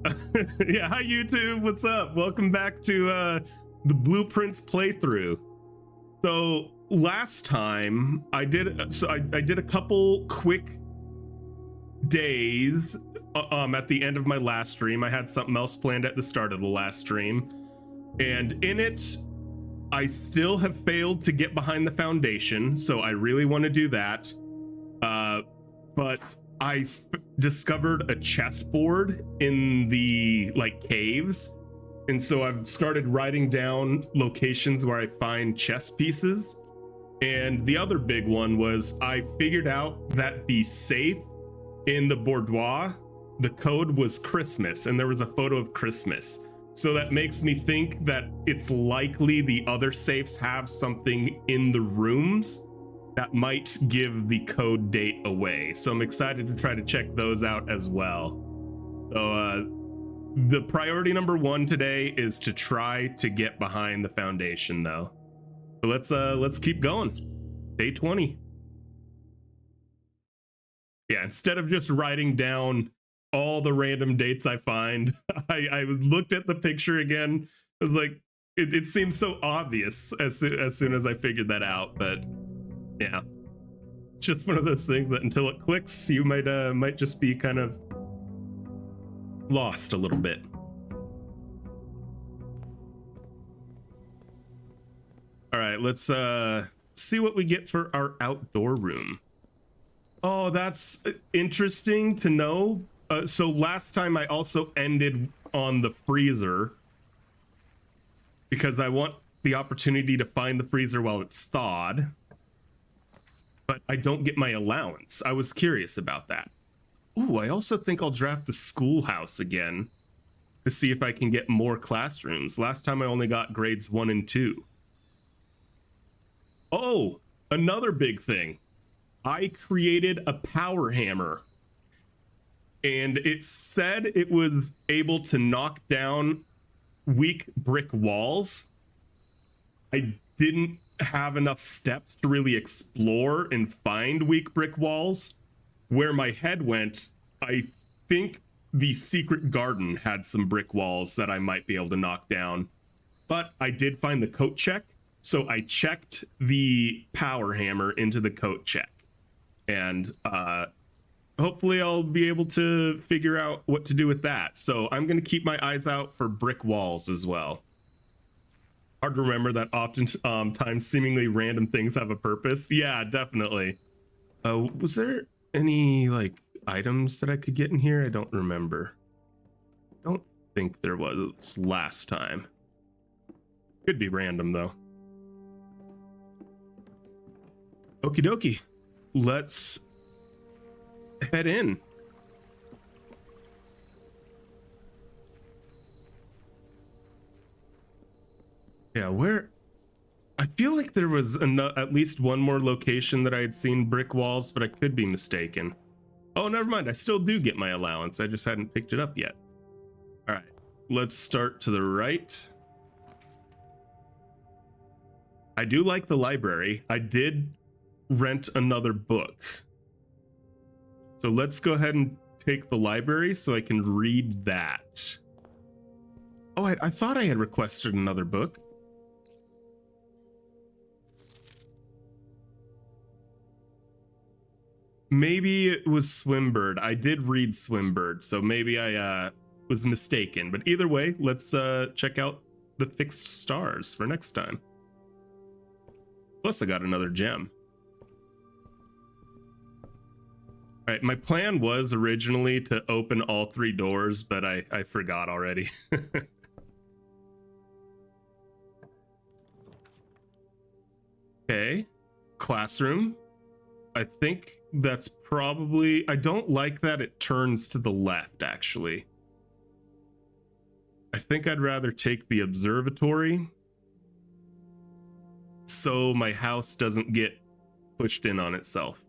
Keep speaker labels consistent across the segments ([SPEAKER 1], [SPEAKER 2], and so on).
[SPEAKER 1] Yeah, hi YouTube, what's up? Welcome back to the Blueprints playthrough. So last time I did a couple quick days at the end of my last stream. I had something else planned at the start of the last stream, and in it I still have failed to get behind the foundation, so I really want to do that. But I discovered a chessboard in the caves, and so I've started writing down locations where I find chess pieces. And the other big one was I figured out that the safe in the boudoir, the code was Christmas, and there was a photo of Christmas. So that makes me think that it's likely the other safes have something in the rooms that might give the code date away. So I'm excited to try to check those out as well. So the priority number one today is to try to get behind the foundation though. So let's keep going. Day 20. Yeah, instead of just writing down all the random dates I find, I looked at the picture again. I was like, it seems so obvious as soon as I figured that out, but yeah, just one of those things that until it clicks, you might just be kind of lost a little bit. All right, let's see what we get for our outdoor room. Oh, that's interesting to know. So last time I also ended on the freezer because I want the opportunity to find the freezer while it's thawed, but I don't get my allowance. I was curious about that. Ooh, I also think I'll draft the schoolhouse again to see if I can get more classrooms. Last time I only got grades 1 and 2. Oh, another big thing. I created a power hammer, and it said it was able to knock down weak brick walls. I didn't have enough steps to really explore and find weak brick walls. Where my head went, I think the secret garden had some brick walls that I might be able to knock down, but I did find the coat check, so I checked the power hammer into the coat check, and hopefully I'll be able to figure out what to do with that. So I'm going to keep my eyes out for brick walls as well. Hard to remember that oftentimes seemingly random things have a purpose. Yeah, definitely. Was there any items that I could get in here? I don't remember. I don't think there was last time. Could be random though. Okie dokie. Let's head in. Yeah, where I feel like there was at least one more location that I had seen brick walls, but I could be mistaken. Oh, never mind. I still do get my allowance. I just hadn't picked it up yet. All right, let's start to the right. I do like the library. I did rent another book. So let's go ahead and take the library so I can read that. Oh, I thought I had requested another book. Maybe it was Swimbird. I did read Swimbird, so maybe I was mistaken. But either way, let's check out the fixed stars for next time. Plus, I got another gem. All right, my plan was originally to open all 3 doors, but I forgot already. Okay, classroom. I think that's probably, I don't like that it turns to the left, actually. I think I'd rather take the observatory so my house doesn't get pushed in on itself.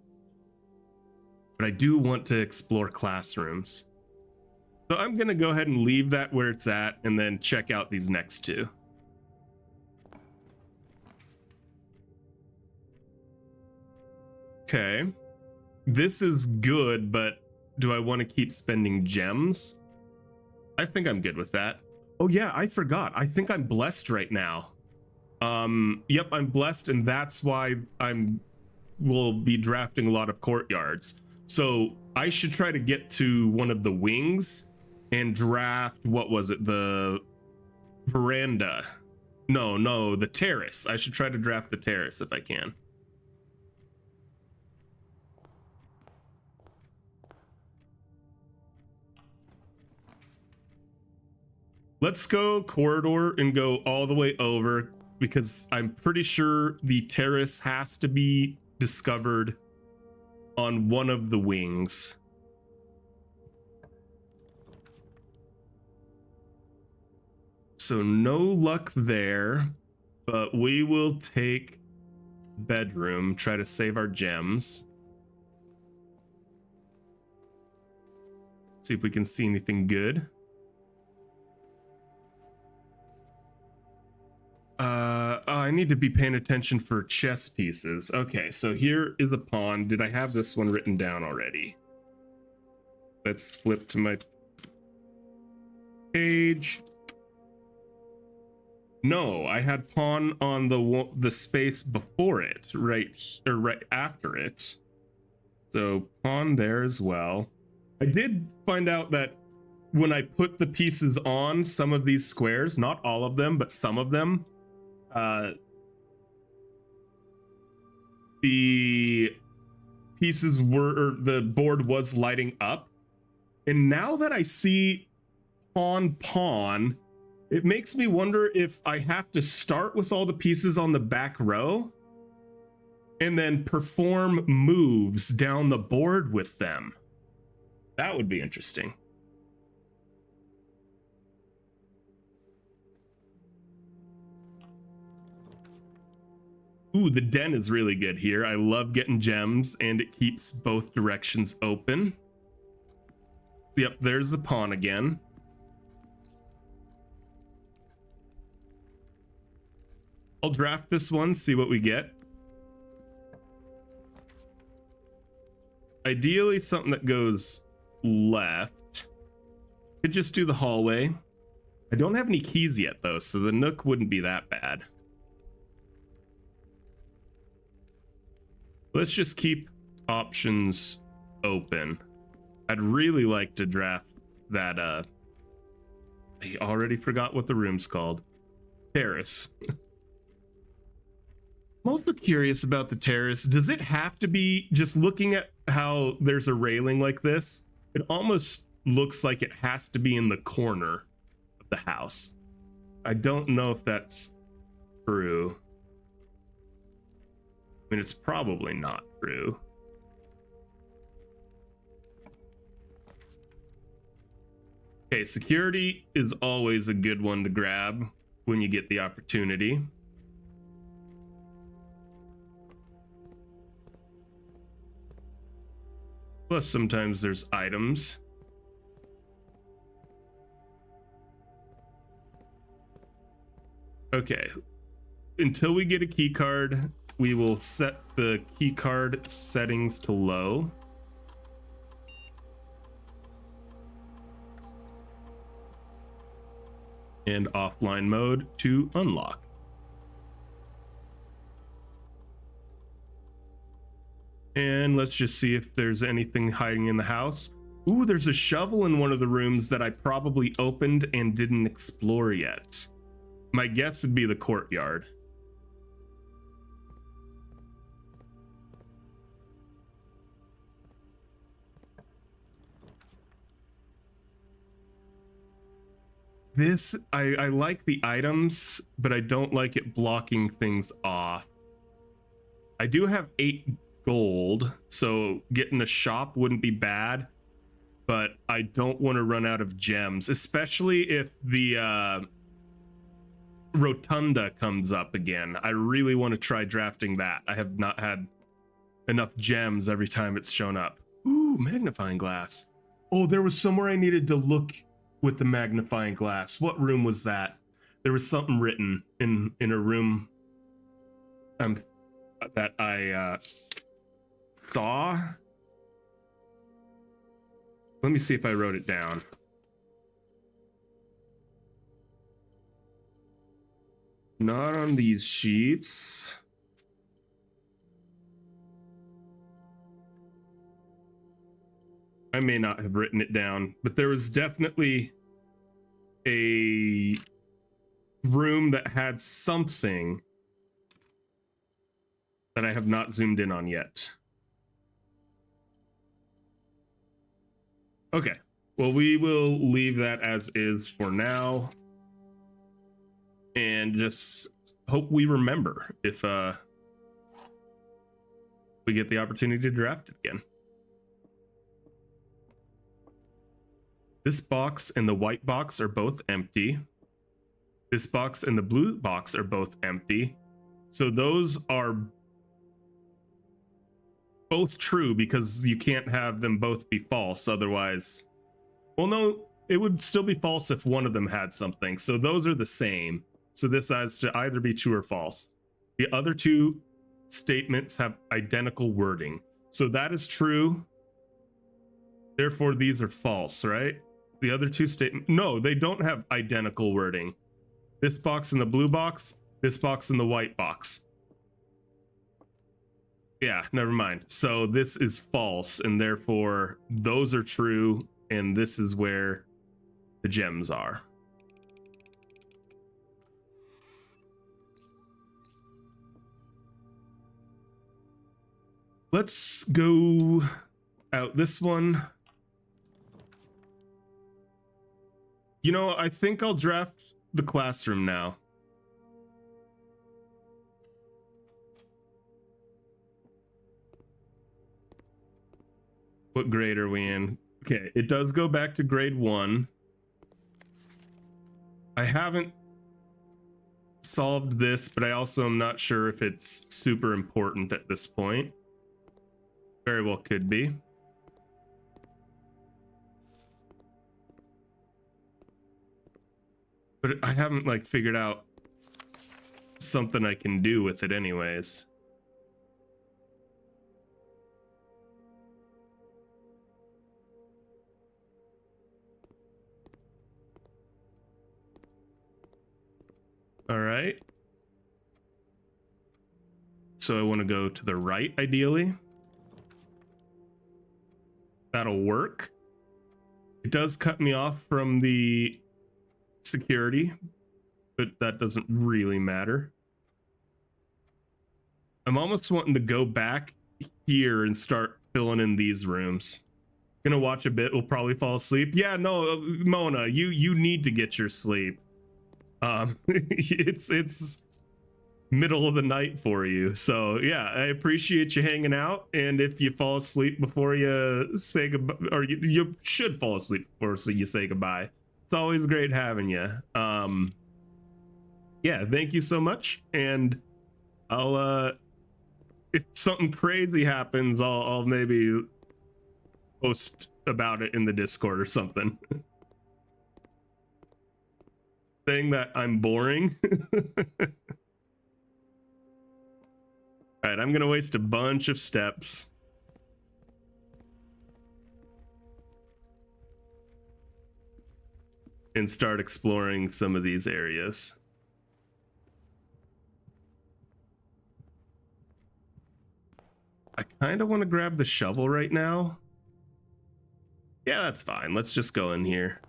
[SPEAKER 1] But I do want to explore classrooms. So I'm gonna go ahead and leave that where it's at and then check out these next 2. Okay. This is good, but do I want to keep spending gems? I think I'm good with that. Oh yeah, I forgot. I think I'm blessed right now. Yep, I'm blessed, and that's why will be drafting a lot of courtyards. So I should try to get to one of the wings and draft, what was it, the veranda? No, the terrace. I should try to draft the terrace if I can. Let's go corridor and go all the way over, because I'm pretty sure the terrace has to be discovered on one of the wings. So no luck there, but we will take bedroom, try to save our gems. See if we can see anything good. I need to be paying attention for chess pieces. Okay, so here is a pawn. Did I have this one written down already? Let's flip to my page. No, I had pawn on the space before it, right after it. So pawn there as well. I did find out that when I put the pieces on some of these squares, not all of them, but some of them, the pieces or the board was lighting up. And now that I see pawn, it makes me wonder if I have to start with all the pieces on the back row and then perform moves down the board with them. That would be interesting. Ooh, the den is really good here. I love getting gems, and it keeps both directions open. Yep, there's the pawn again. I'll draft this one, see what we get. Ideally, something that goes left. Could just do the hallway. I don't have any keys yet, though, so the nook wouldn't be that bad. Let's just keep options open. I'd really like to draft that, I already forgot what the room's called. Terrace. I'm also curious about the terrace. Does it have to be, just looking at how there's a railing like this, it almost looks like it has to be in the corner of the house. I don't know if that's true. I mean, it's probably not true. Okay, security is always a good one to grab when you get the opportunity. Plus, sometimes there's items. Okay, until we get a key card, we will set the key card settings to low. And offline mode to unlock. And let's just see if there's anything hiding in the house. Ooh, there's a shovel in one of the rooms that I probably opened and didn't explore yet. My guess would be the courtyard. This, I like the items, but I don't like it blocking things off. I do have 8 gold, so getting a shop wouldn't be bad, but I don't want to run out of gems, especially if the rotunda comes up again. I really want to try drafting that. I have not had enough gems every time it's shown up. Ooh, magnifying glass. Oh, there was somewhere I needed to look with the magnifying glass. What room was that? There was something written in a room that I saw. Let me see if I wrote it down. Not on these sheets. I may not have written it down, but there was definitely a room that had something that I have not zoomed in on yet. Okay, well, we will leave that as is for now and just hope we remember if we get the opportunity to draft it again. This box and the white box are both empty. This box and the blue box are both empty. So those are both true because you can't have them both be false. Otherwise, well, no, it would still be false if one of them had something. So those are the same. So this has to either be true or false. The other two statements have identical wording. So that is true. Therefore, these are false, right? The other two statements, no, they don't have identical wording. This box and the blue box, this box and the white box. Yeah, never mind. So this is false, and therefore those are true, and this is where the gems are. Let's go out this one. You know, I think I'll draft the classroom now. What grade are we in? Okay, it does go back to grade 1. I haven't solved this, but I also am not sure if it's super important at this point. Very well could be. But I haven't like figured out something I can do with it anyways. All right. So I want to go to the right, ideally. That'll work. It does cut me off from the security, but that doesn't really matter. I'm almost wanting to go back here and start filling in these rooms. Gonna watch a bit, we'll probably fall asleep. Yeah, no, Mona, you need to get your sleep. It's middle of the night for you. So yeah, I appreciate you hanging out. And if you fall asleep before you say goodbye, or you should fall asleep before you say goodbye, it's always great having you. Yeah, thank you so much. And I'll if something crazy happens, I'll maybe post about it in the Discord or something. Saying that I'm boring. All right, I'm gonna waste a bunch of steps. And start exploring some of these areas. I kind of want to grab the shovel right now. Yeah, that's fine. Let's just go in here.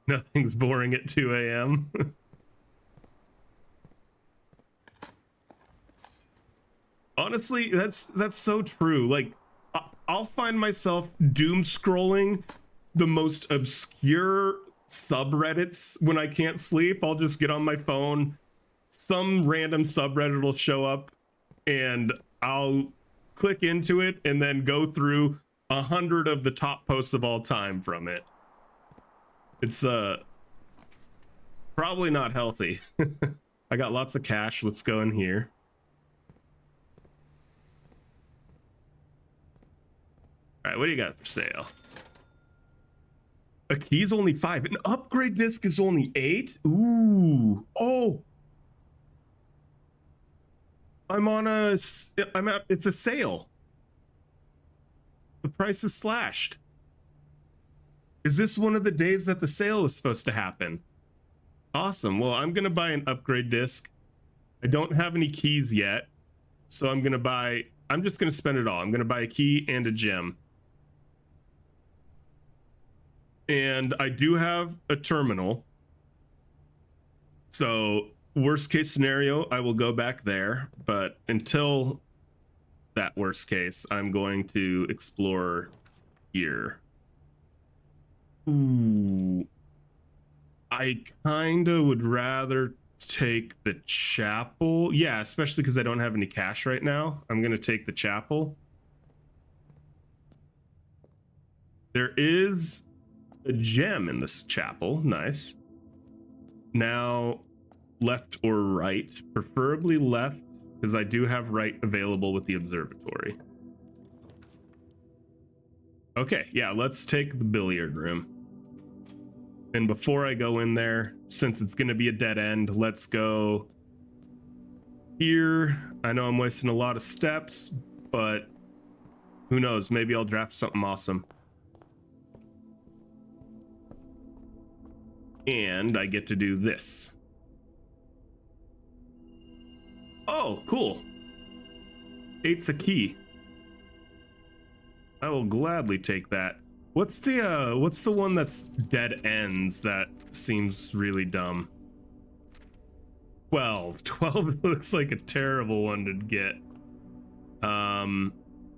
[SPEAKER 1] Nothing's boring at 2 a.m. Honestly, that's so true. Like, I'll find myself doom scrolling the most obscure subreddits when I can't sleep. I'll just get on my phone. Some random subreddit will show up and I'll click into it and then go through 100 of the top posts of all time from it. It's probably not healthy. I got lots of cash. Let's go in here. All right, what do you got for sale? A key's only 5. An upgrade disc is only 8. Ooh. Oh. It's a sale. The price is slashed. Is this one of the days that the sale was supposed to happen? Awesome. Well, I'm going to buy an upgrade disc. I don't have any keys yet, so I'm just going to spend it all. I'm going to buy a key and a gem. And I do have a terminal. So worst case scenario, I will go back there. But until that worst case, I'm going to explore here. Ooh. I kind of would rather take the chapel. Yeah, especially because I don't have any cash right now. I'm going to take the chapel. There is a gem in this chapel. Nice. Now, left or right? Preferably left, because I do have right available with the observatory. Okay, yeah, let's take the billiard room. And before I go in there, since it's going to be a dead end, let's go here. I know I'm wasting a lot of steps, but who knows? Maybe I'll draft something awesome. And I get to do this. Oh, cool. 8's a key. I will gladly take that. What's the one that's dead ends that seems really dumb? 12. 12 looks like a terrible one to get.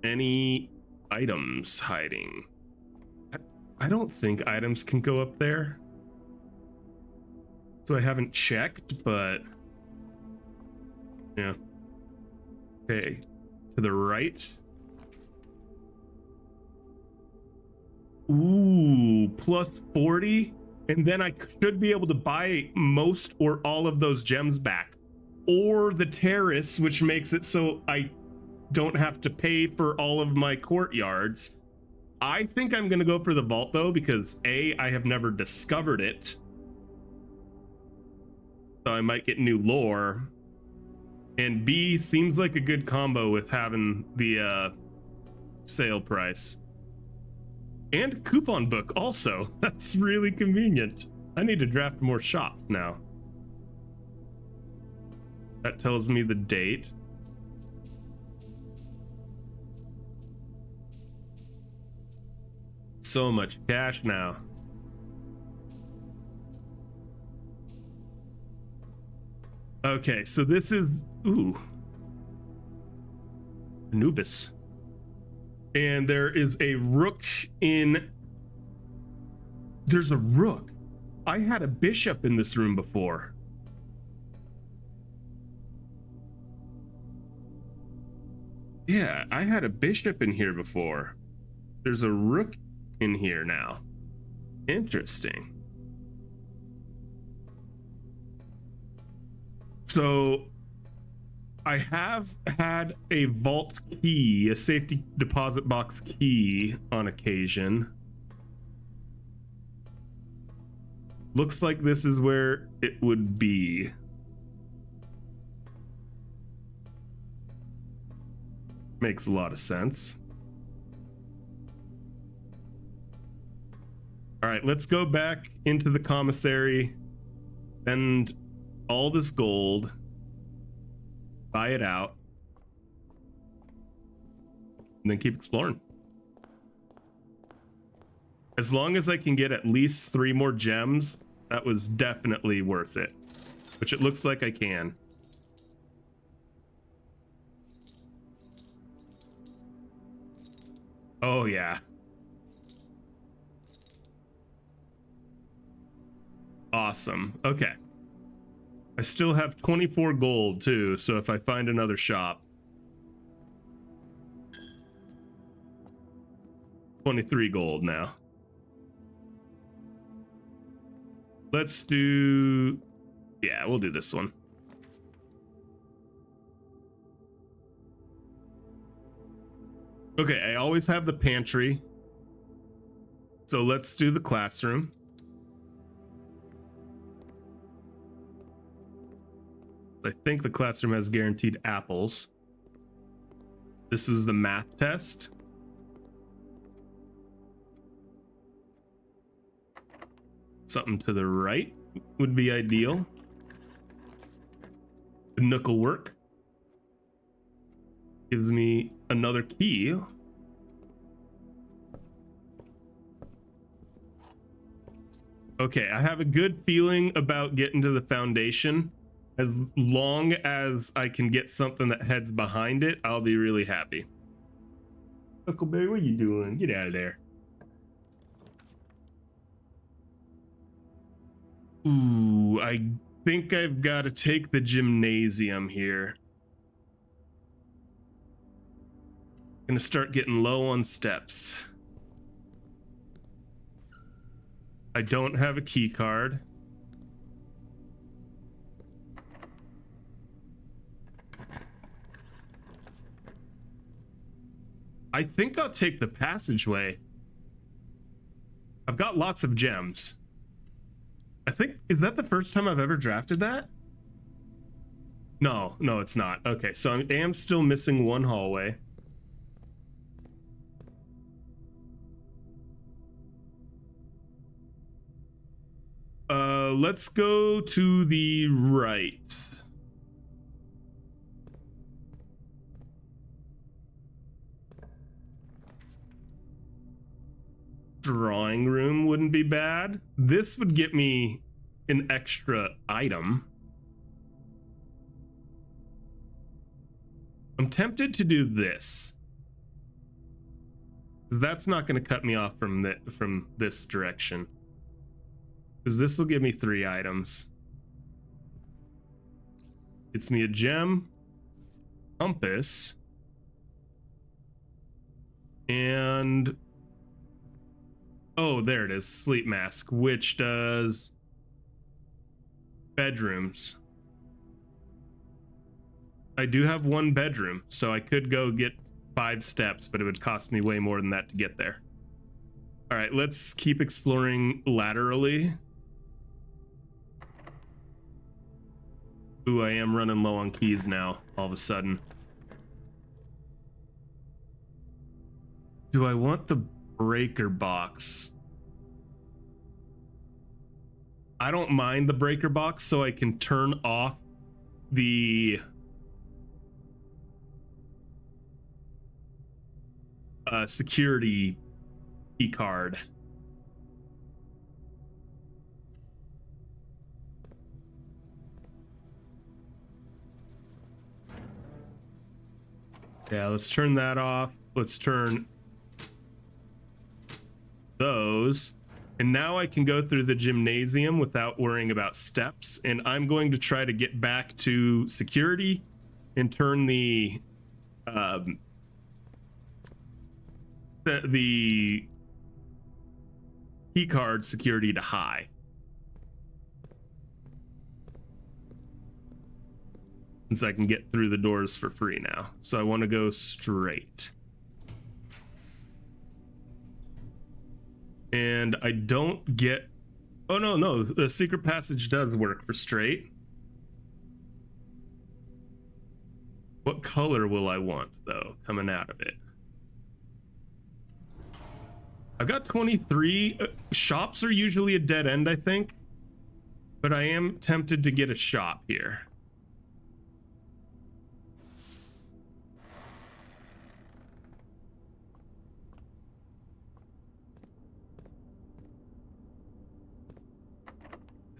[SPEAKER 1] Any items hiding? I don't think items can go up there. So I haven't checked, but yeah. Okay, to the right. Ooh, plus 40. And then I should be able to buy most or all of those gems back. Or the terrace, which makes it so I don't have to pay for all of my courtyards. I think I'm going to go for the vault, though, because A, I have never discovered it. So I might get new lore. And B, seems like a good combo with having the sale price. And coupon book also. That's really convenient. I need to draft more shops now. That tells me the date. So much cash now. Okay, so this is, ooh, Anubis. And there is a rook in, there's a rook. I had a bishop in this room before. Yeah, I had a bishop in here before. There's a rook in here now. Interesting. So I have had a vault key, a safety deposit box key on occasion. Looks like this is where it would be. Makes a lot of sense. All right, let's go back into the commissary and all this gold, buy it out, and then keep exploring. As long as I can get at least 3 more gems, that was definitely worth it, which it looks like I can. Oh yeah. Awesome. Okay. I still have 24 gold too, so if I find another shop. 23 gold now. Let's do, yeah, we'll do this one. Okay, I always have the pantry. So let's do the classroom. I think the classroom has guaranteed apples. This is the math test. Something to the right would be ideal. The nook will work. Gives me another key. Okay, I have a good feeling about getting to the foundation. As long as I can get something that heads behind it, I'll be really happy. Huckleberry, what are you doing? Get out of there. Ooh, I think I've got to take the gymnasium here. Gonna start getting low on steps. I don't have a key card. I think I'll take the passageway. I've got lots of gems. I think, is that the first time I've ever drafted that? No, it's not. Okay, so I am still missing one hallway. Let's go to the right. Drawing room wouldn't be bad. This would get me an extra item. I'm tempted to do this. That's not going to cut me off from this direction. Because this will give me 3 items. It's me a gem, compass, and oh, there it is, sleep mask, which does bedrooms. I do have 1 bedroom, so I could go get 5 steps, but it would cost me way more than that to get there. All right, let's keep exploring laterally. Ooh, I am running low on keys now, all of a sudden. Do I want the breaker box? I don't mind the breaker box, so I can turn off the security key card. Yeah, let's turn that off. Let's turn those. And now I can go through the gymnasium without worrying about steps. And I'm going to try to get back to security and turn the key card security to high. Since I can get through the doors for free now. So I want to go straight. And I don't get... Oh, no, the secret passage does work for straight. What color will I want, though, coming out of it? I've got 23. Shops are usually a dead end, I think. But I am tempted to get a shop here.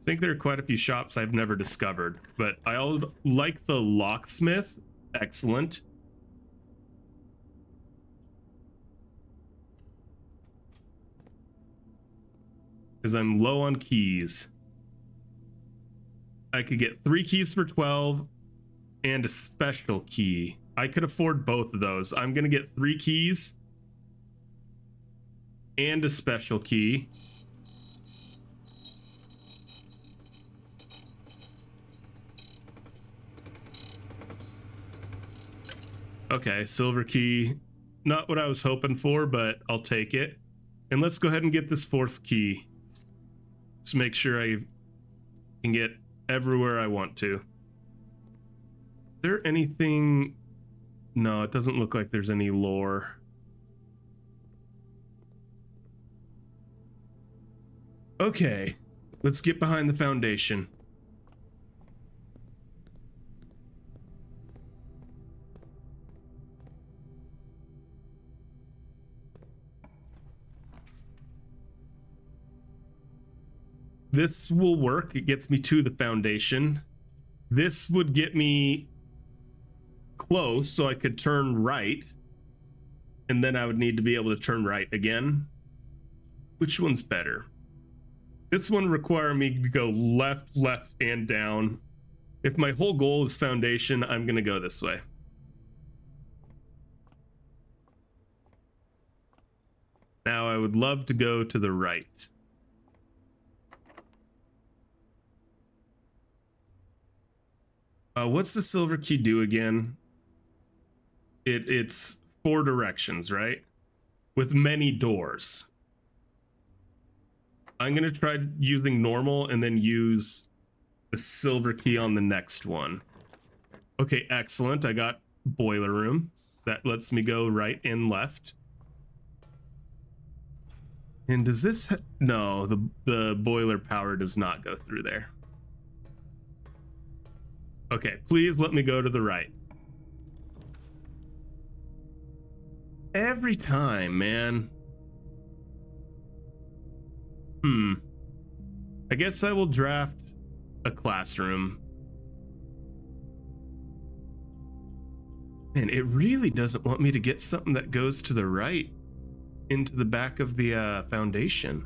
[SPEAKER 1] I think there are quite a few shops I've never discovered, but I like the locksmith. Excellent. Because I'm low on keys. I could get 3 keys for 12 and a special key. I could afford both of those. I'm going to get 3 keys and a special key. Okay, silver key. Not what I was hoping for, but I'll take it. And let's go ahead and get this 4th key. Just make sure I can get everywhere I want to. Is there anything? No, it doesn't look like there's any lore. Okay. Let's get behind the foundation. This will work. It gets me to the foundation. This would get me close so I could turn right. And then I would need to be able to turn right again. Which one's better? This one require me to go left, left, and down. If my whole goal is foundation, I'm gonna go this way. Now I would love to go to the right. What's the silver key do again? It's 4 directions, right? With many doors. I'm gonna try using normal and then use the silver key on the next one. Okay, excellent. I got boiler room. That lets me go right and left. And does this... No, the boiler power does not go through there. Okay, please let me go to the right. Every time, man. I guess I will draft a classroom. And it really doesn't want me to get something that goes to the right into the back of the foundation.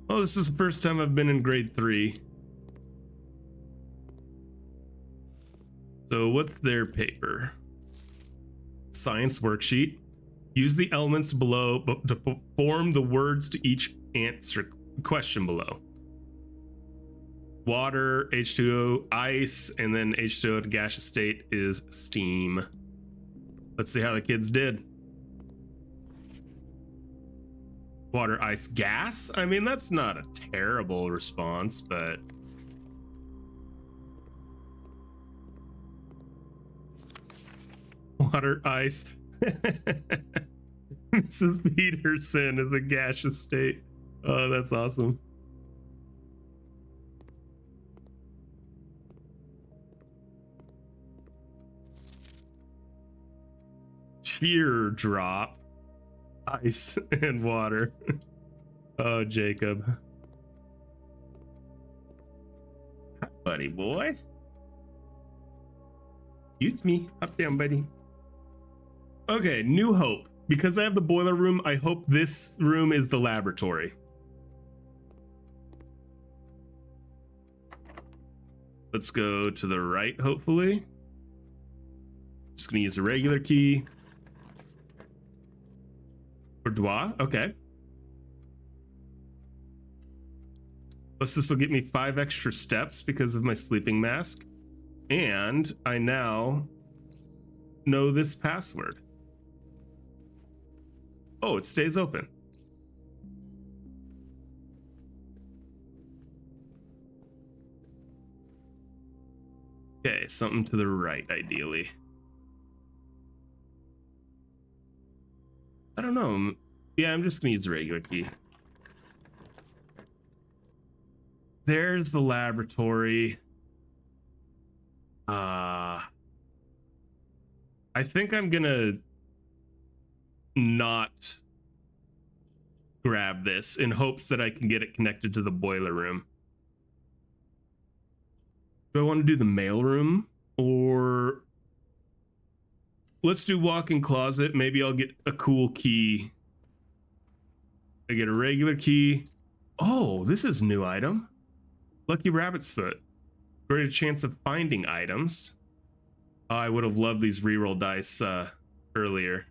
[SPEAKER 1] Oh, this is the first time I've been in grade 3. So what's their paper? Science worksheet. Use the elements below to form the words to each answer question below. Water, H2O, ice, and then H2O to gaseous state is steam. Let's see how the kids did. Water, ice, gas? I mean, that's not a terrible response, but... Water, ice. Mrs. Peterson is a gaseous state. Oh, that's awesome. Teardrop, ice, and water. Oh, Jacob. Hi, buddy boy. Use me. Up down, buddy. Okay, New Hope. Because I have the boiler room, I hope this room is the laboratory. Let's go to the right, hopefully. Just gonna use a regular key. Boudoir, okay. Plus this will get me 5 extra steps because of my sleeping mask. And I now know this password. Oh, it stays open. Okay, something to the right, ideally. I don't know. Yeah, I'm just gonna use a regular key. There's the laboratory. I think I'm gonna not grab this in hopes that I can get it connected to the boiler room. Do I want to do the mailroom, or let's do walk-in closet? Maybe I'll get a cool key. I get a regular key. Oh, this is a new item. Lucky rabbit's foot. Greater chance of finding items. Oh, I would have loved these reroll dice earlier.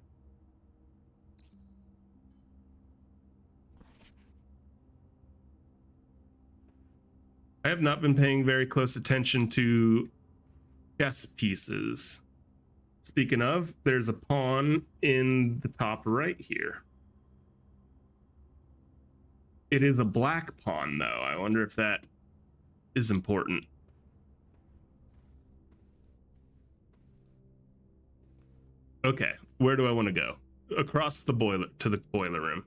[SPEAKER 1] I have not been paying very close attention to chess pieces. Speaking of, there's a pawn in the top right here. It is a black pawn, though. I wonder if that is important. Okay, where do I want to go? across the boiler to the boiler room.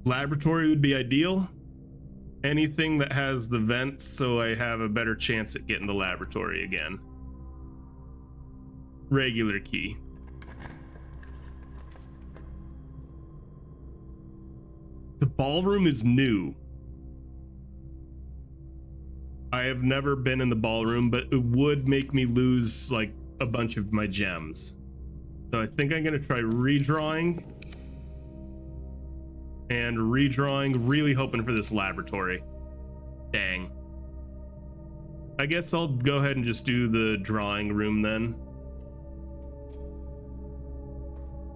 [SPEAKER 1] Laboratory would be ideal. Anything that has the vents so I have a better chance at getting the laboratory again. Regular key. The ballroom is new. I have never been in the ballroom, but it would make me lose like a bunch of my gems. So I think I'm gonna try redrawing. And redrawing, really hoping for this laboratory. Dang. I guess I'll go ahead and just do the drawing room then.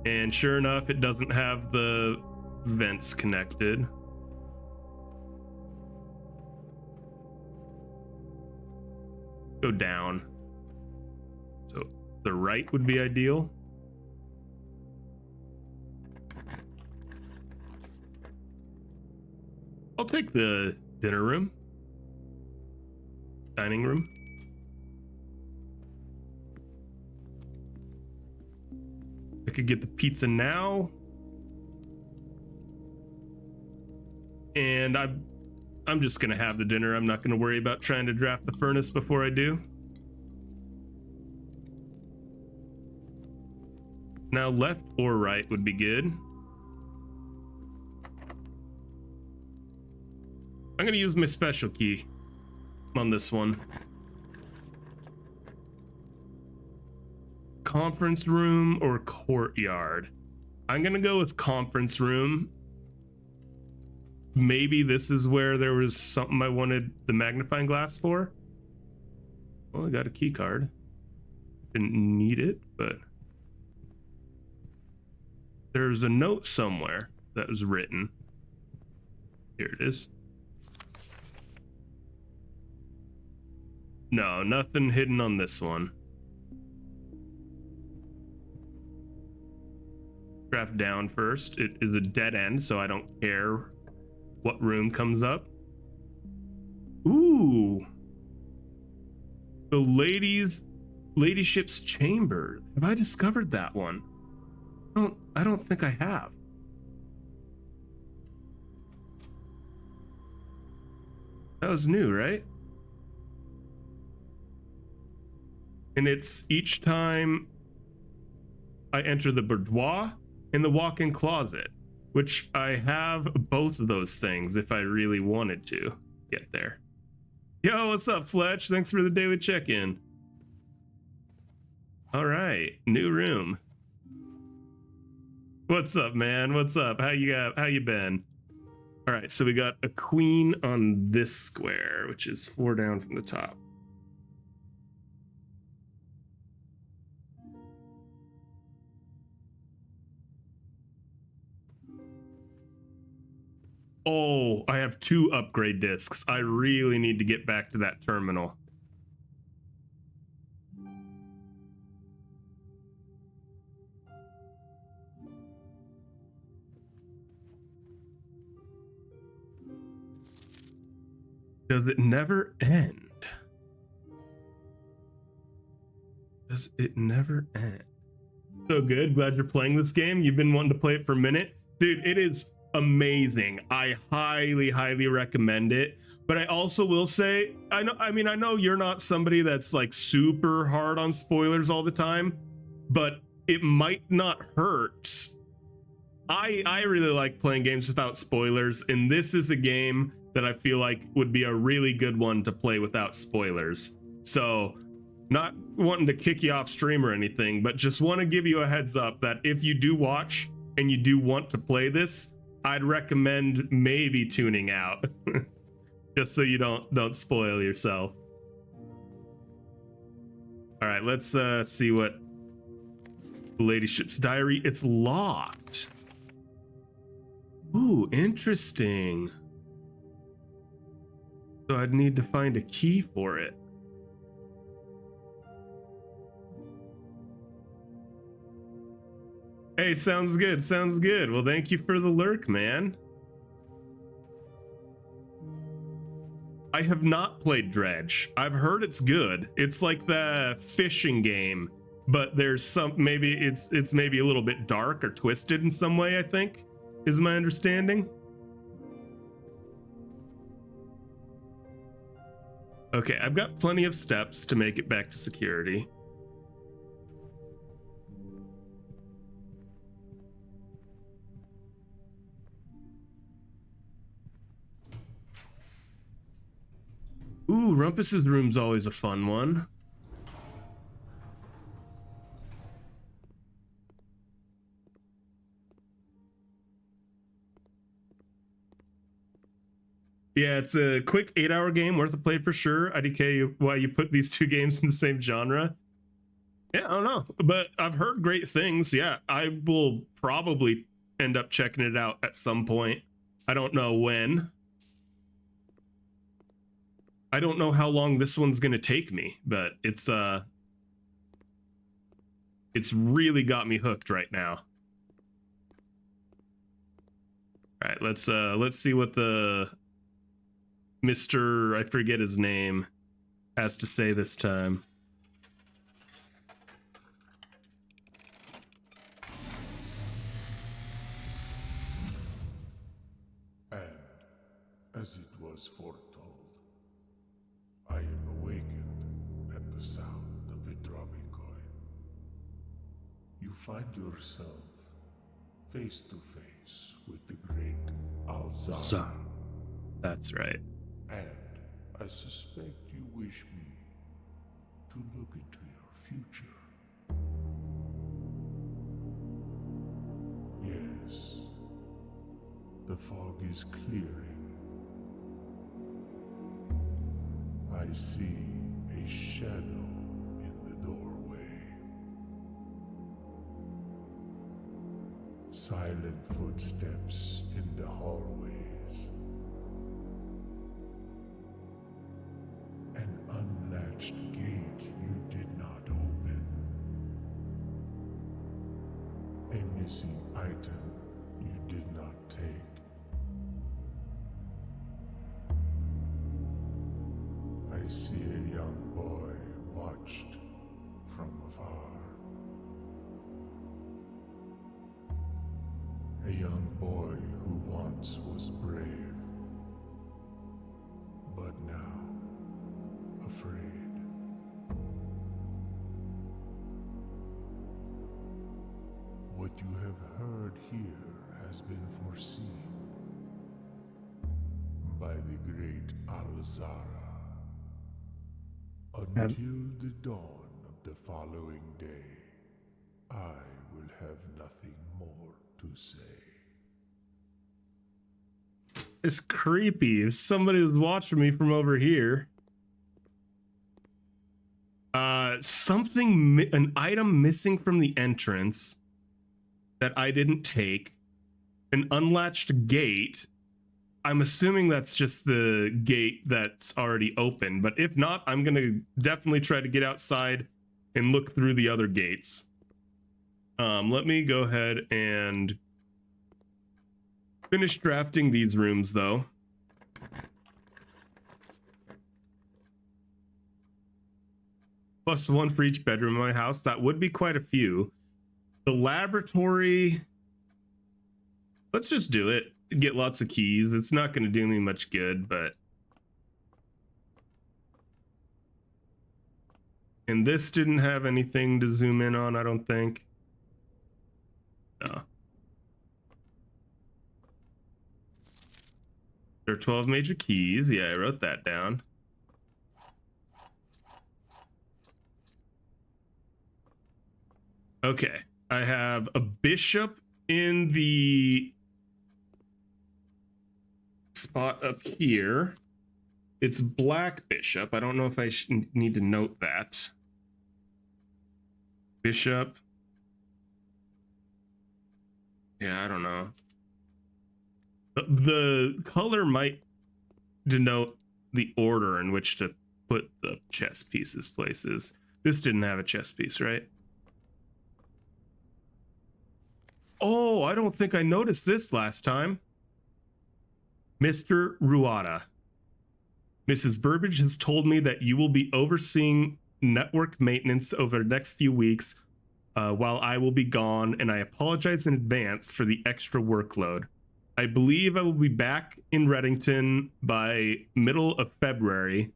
[SPEAKER 1] And sure enough, it doesn't have the vents connected. Go down. So the right would be ideal. I'll take the dinner room. Dining room. I could get the pizza now. And I'm just gonna have the dinner. I'm not gonna worry about trying to draft the furnace before I do. Now left or right would be good. I'm gonna use my special key on this one. Conference room or courtyard? I'm gonna go with conference room. Maybe this is where there was something I wanted the magnifying glass for. Well, I got a key card. Didn't need it, but there's a note somewhere that was written. Here it is. No, nothing hidden on this one. Draft down first. It is a dead end, so I don't care what room comes up. Ooh. The ladyship's chamber. Have I discovered that one? I don't think I have. That was new, right? And it's each time I enter the boudoir and the walk-in closet, which I have both of those things if I really wanted to get there. Yo, what's up, Fletch? Thanks for the daily check-in. All right, new room. What's up, man? What's up? How you been? All right, so we got a queen on this square, which is 4 down from the top. Oh, I have 2 upgrade discs. I really need to get back to that terminal. Does it never end? Does it never end? So good. Glad you're playing this game. You've been wanting to play it for a minute. Dude, it is amazing. I highly recommend it. But I also will say, I know you're not somebody that's like super hard on spoilers all the time, but it might not hurt. I really like playing games without spoilers, and this is a game that I feel like would be a really good one to play without spoilers. So, not wanting to kick you off stream or anything, but just want to give you a heads up that if you do watch and you do want to play this, I'd recommend maybe tuning out just so you don't spoil yourself. All right, let's see what ladyship's diary. It's locked. Ooh, interesting. So I'd need to find a key for it. Hey, sounds good. Sounds good. Well, thank you for the lurk, man. I have not played Dredge. I've heard it's good. It's like the fishing game, but there's some, maybe it's maybe a little bit dark or twisted in some way, I think, is my understanding. Okay, I've got plenty of steps to make it back to security. Ooh, Rumpus's room's always a fun one. Yeah, it's a quick 8-hour game worth a play for sure. IDK, why you put these two games in the same genre? Yeah, I don't know, but I've heard great things. Yeah, I will probably end up checking it out at some point. I don't know when. I don't know how long this one's gonna take me, but it's really got me hooked right now. All right, let's see what the Mr. I forget his name has to say this time.
[SPEAKER 2] And as it was foretold, I am awakened at the sound of a dropping coin. You find yourself face to face with the great Alzara.
[SPEAKER 1] That's right.
[SPEAKER 2] And I suspect you wish me to look into your future. Yes, the fog is clearing. I see a shadow in the doorway. Silent footsteps in the hallways. An unlatched gate you did not open. A missing item you did not take. I see a young boy watched from afar. A young boy who once was brave, but now afraid. What you have heard here has been foreseen by the great Alzara. Until the dawn of the following day, I will have nothing more to say.
[SPEAKER 1] It's creepy. If somebody was watching me from over here. An item missing from the entrance that I didn't take. An unlatched gate. I'm assuming that's just the gate that's already open, but if not, I'm gonna definitely try to get outside and look through the other gates. Let me go ahead and finish drafting these rooms though. +1 for each bedroom in my house. That would be quite a few. The laboratory, let's just do it. Get lots of keys. It's not going to do me much good, but... And this didn't have anything to zoom in on, I don't think. No. There are 12 major keys. Yeah, I wrote that down. Okay, I have a bishop in the spot up here. It's black bishop. I don't know if I need to note that. Bishop. Yeah, I don't know. The color might denote the order in which to put the chess pieces places. This didn't have a chess piece, right? Oh, I don't think I noticed this last time. Mr. Ruada. Mrs. Burbage has told me that you will be overseeing network maintenance over the next few weeks while I will be gone, and I apologize in advance for the extra workload. I believe I will be back in Reddington by middle of February,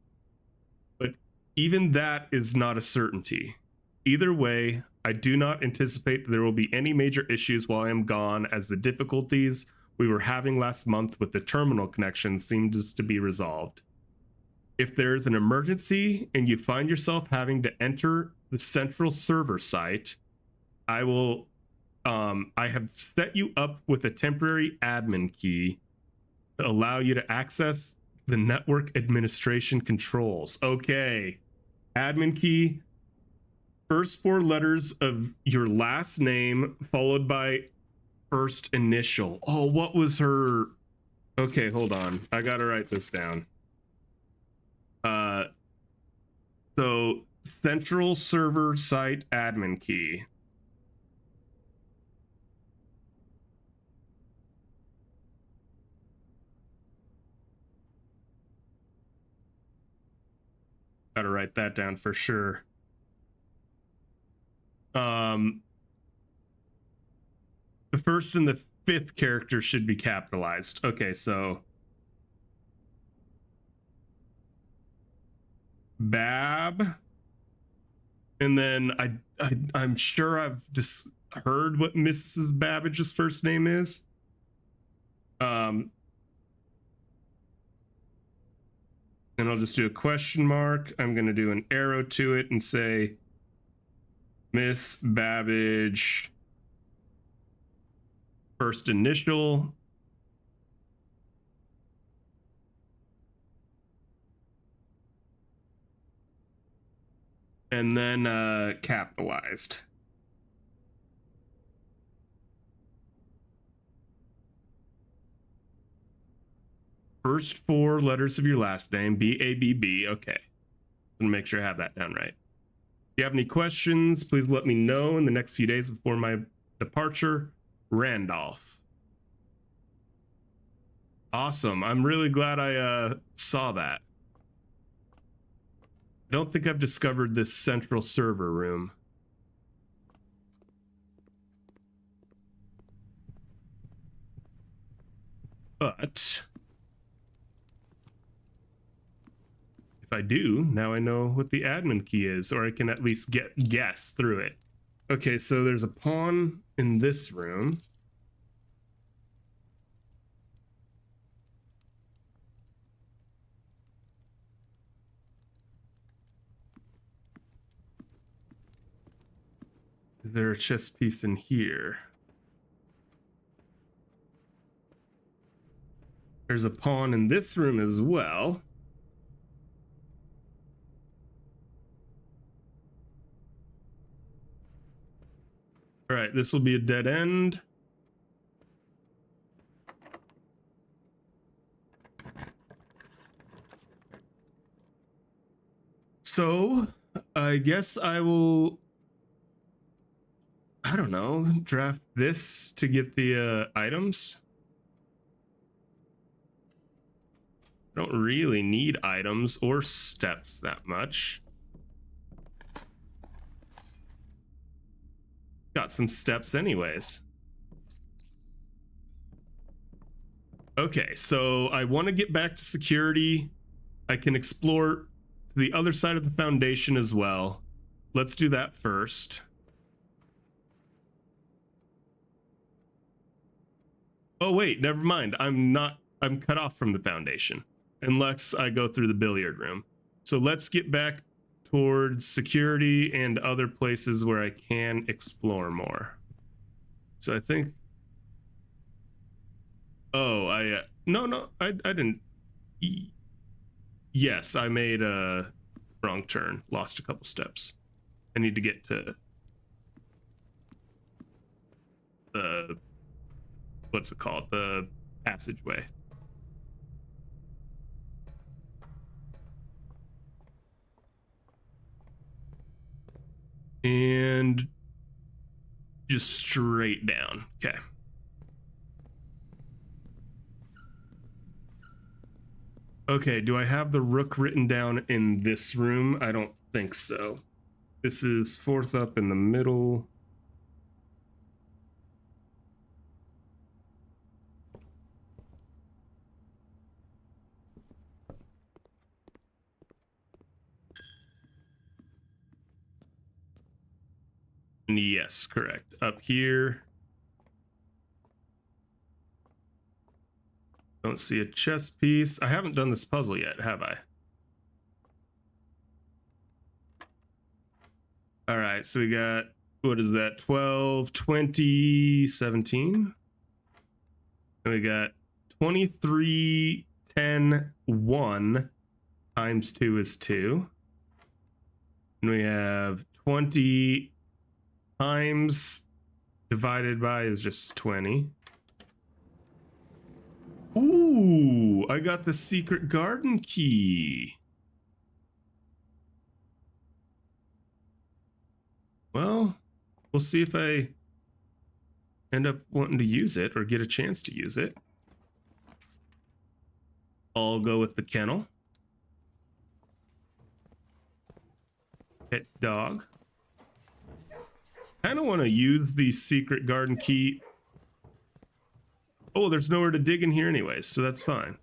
[SPEAKER 1] but even that is not a certainty. Either way, I do not anticipate that there will be any major issues while I am gone, as the difficulties we were having last month with the terminal connection seems to be resolved. If there is an emergency and you find yourself having to enter the central server site, I have set you up with a temporary admin key to allow you to access the network administration controls. Okay. Admin key, first 4 letters of your last name followed by first initial. Oh, what was her? Okay, hold on. I gotta write this down. So central server site admin key. Gotta write that down for sure. The first and the 5th character should be capitalized. Okay, so Bab, and then I'm sure I've just heard what Mrs. Babbage's first name is. And I'll just do a question mark. I'm going to do an arrow to it and say Miss Babbage, first initial. And then capitalized. First 4 letters of your last name, B-A-B-B. Okay. I'm gonna make sure I have that down right. If you have any questions, please let me know in the next few days before my departure. Randolph. Awesome. I'm really glad I saw that. I don't think I've discovered this central server room. But if I do, now I know what the admin key is, or I can at least guess through it. Okay, so there's a pawn in this room. Is there a chess piece in here? There's a pawn in this room as well. All right, this will be a dead end. So I guess I will, I don't know, draft this to get the items. I don't really need items or steps that much. Got some steps anyways. Okay, so I want to get back to security. I can explore the other side of the Foundation as well. Let's do that first. Oh wait, never mind. I'm cut off from the Foundation unless I go through the billiard room. So let's get back towards security and other places where I can explore more. So I think, oh, I didn't. Yes, I made a wrong turn, lost a couple steps. I need to get to the, what's it called? The passageway. And just straight down. Okay. Okay, do I have the rook written down in this room? I don't think so. This is fourth up in the middle. Yes, correct. Up here. Don't see a chess piece. I haven't done this puzzle yet, have I? All right, so we got, what is that? 12, 20, 17. And we got 23, 10, 1 times 2 is 2. And we have 20 times divided by is just 20. Ooh, I got the secret garden key. Well, we'll see if I end up wanting to use it or get a chance to use it. I'll go with the kennel. Pet dog. Kind of want to use the secret garden key. Oh, there's nowhere to dig in here anyways, so that's fine.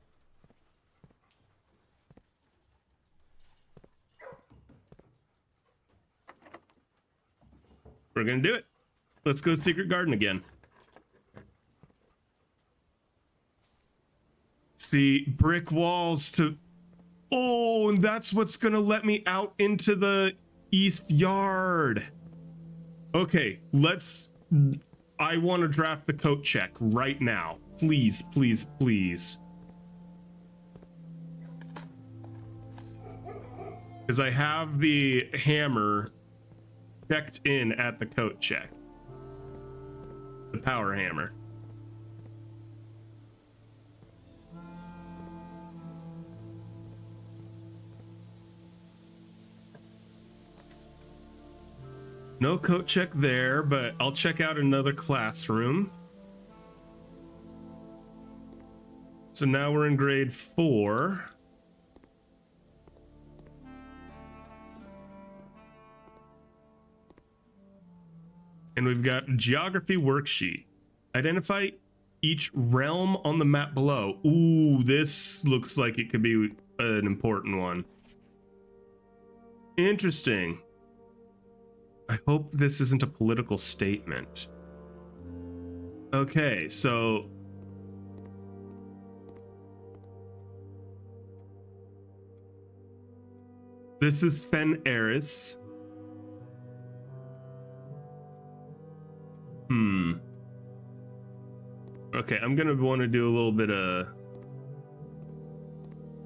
[SPEAKER 1] We're gonna do it. Let's go secret garden again. See, brick walls to... Oh, and that's what's gonna let me out into the east yard. Okay, let's... I want to draft the coat check right now. Please, please, please. Because I have the hammer checked in at the coat check. The power hammer. No coat check there, but I'll check out another classroom. So now we're in grade 4. And we've got geography worksheet. Identify each realm on the map below. Ooh, this looks like it could be an important one. Interesting. I hope this isn't a political statement. Okay, so... this is Fen Eris. Okay, I'm gonna want to do a little bit of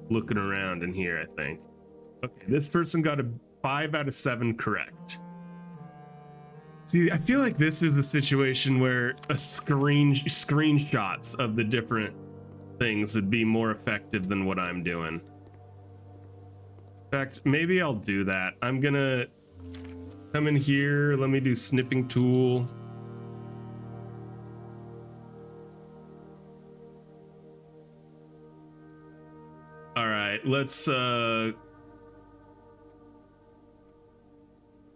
[SPEAKER 1] looking around in here, I think. Okay, this person got a 5 out of 7 correct. See, I feel like this is a situation where a screenshots of the different things would be more effective than what I'm doing. In fact, maybe I'll do that. I'm gonna come in here. Let me do snipping tool. All right, let's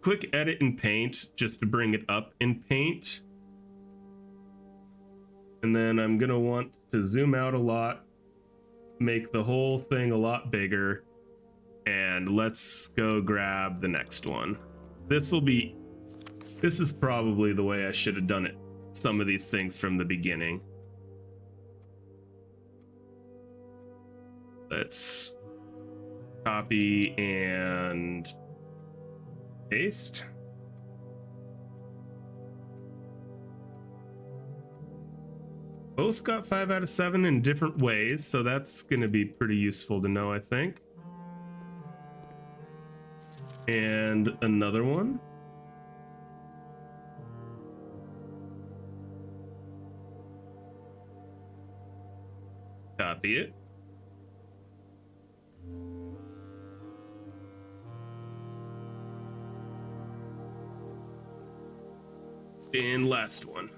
[SPEAKER 1] click edit in paint just to bring it up in paint. And then I'm gonna want to zoom out a lot, make the whole thing a lot bigger, and let's go grab the next one. This is probably the way I should have done it. Some of these things from the beginning. Let's copy and paste. Both got 5 out of 7 in different ways, so that's going to be pretty useful to know, I think. And another one. Copy it. And last one.